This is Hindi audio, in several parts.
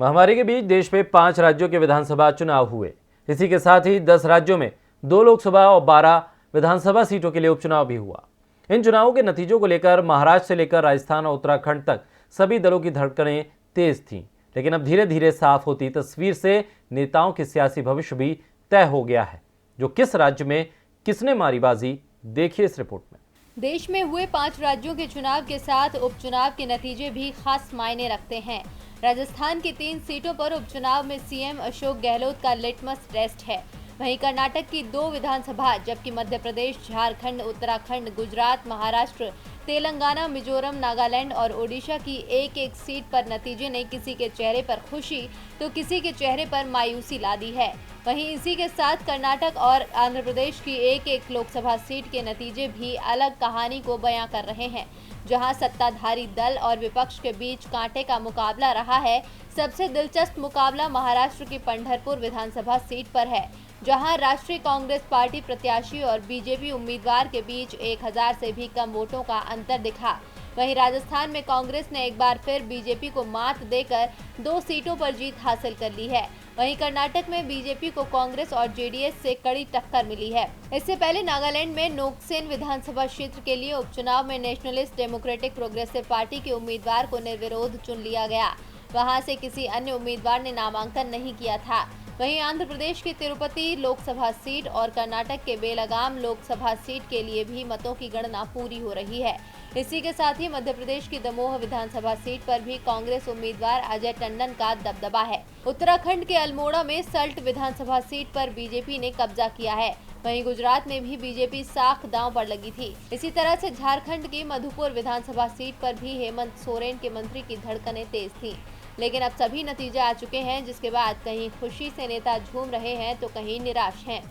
महामारी के बीच देश में 5 राज्यों के विधानसभा चुनाव हुए। इसी के साथ ही 10 राज्यों में 2 लोकसभा और 12 विधानसभा सीटों के लिए उपचुनाव भी हुआ। इन चुनावों के नतीजों को लेकर महाराष्ट्र से लेकर राजस्थान और उत्तराखंड तक सभी दलों की धड़कनें तेज थीं। लेकिन अब धीरे धीरे साफ होती तस्वीर से नेताओं के सियासी भविष्य भी तय हो गया है। जो किस राज्य में किसने मारी बाजी, देखिए इस रिपोर्ट में। देश में हुए 5 राज्यों के चुनाव के साथ उपचुनाव के नतीजे भी खास मायने रखते हैं। राजस्थान की 3 सीटों पर उपचुनाव में सीएम अशोक गहलोत का लिटमस टेस्ट है। वहीं कर्नाटक की 2 विधानसभा, जबकि मध्य प्रदेश, झारखंड, उत्तराखंड, गुजरात, महाराष्ट्र, तेलंगाना, मिजोरम, नागालैंड और ओडिशा की एक सीट पर नतीजे ने किसी के चेहरे पर खुशी तो किसी के चेहरे पर मायूसी ला दी है। वहीं इसी के साथ कर्नाटक और आंध्र प्रदेश की एक लोकसभा सीट के नतीजे भी अलग कहानी को बयां कर रहे हैं, जहां सत्ताधारी दल और विपक्ष के बीच कांटे का मुकाबला रहा है। सबसे दिलचस्प मुकाबला महाराष्ट्र की पंढरपुर विधानसभा सीट पर है, जहां राष्ट्रीय कांग्रेस पार्टी प्रत्याशी और बीजेपी उम्मीदवार के बीच 1000 से भी कम वोटों का अंतर दिखा। वहीं राजस्थान में कांग्रेस ने एक बार फिर बीजेपी को मात देकर 2 सीटों पर जीत हासिल कर ली है। वहीं कर्नाटक में बीजेपी को कांग्रेस और जेडीएस से कड़ी टक्कर मिली है। इससे पहले नागालैंड में नोक्सेन विधानसभा क्षेत्र के लिए उपचुनाव में नेशनलिस्ट डेमोक्रेटिक प्रोग्रेसिव पार्टी के उम्मीदवार को निर्विरोध चुन लिया गया। वहां से किसी अन्य उम्मीदवार ने नामांकन नहीं किया था। वहीं आंध्र प्रदेश की तिरुपति लोकसभा सीट और कर्नाटक के बेलगाम लोकसभा सीट के लिए भी मतों की गणना पूरी हो रही है। इसी के साथ ही मध्य प्रदेश की दमोह विधानसभा सीट पर भी कांग्रेस उम्मीदवार अजय टंडन का दबदबा है। उत्तराखंड के अल्मोड़ा में सल्ट विधानसभा सीट पर बीजेपी ने कब्जा किया है। वहीं गुजरात में भी बीजेपी साख दांव पर लगी थी। इसी तरह से झारखंड की मधुपुर विधानसभा सीट पर भी हेमंत सोरेन के मंत्री की धड़कनें तेज थी। लेकिन अब सभी नतीजे आ चुके हैं, जिसके बाद कहीं खुशी से नेता झूम रहे हैं तो कहीं निराश हैं।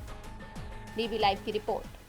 डीबी लाइव की रिपोर्ट।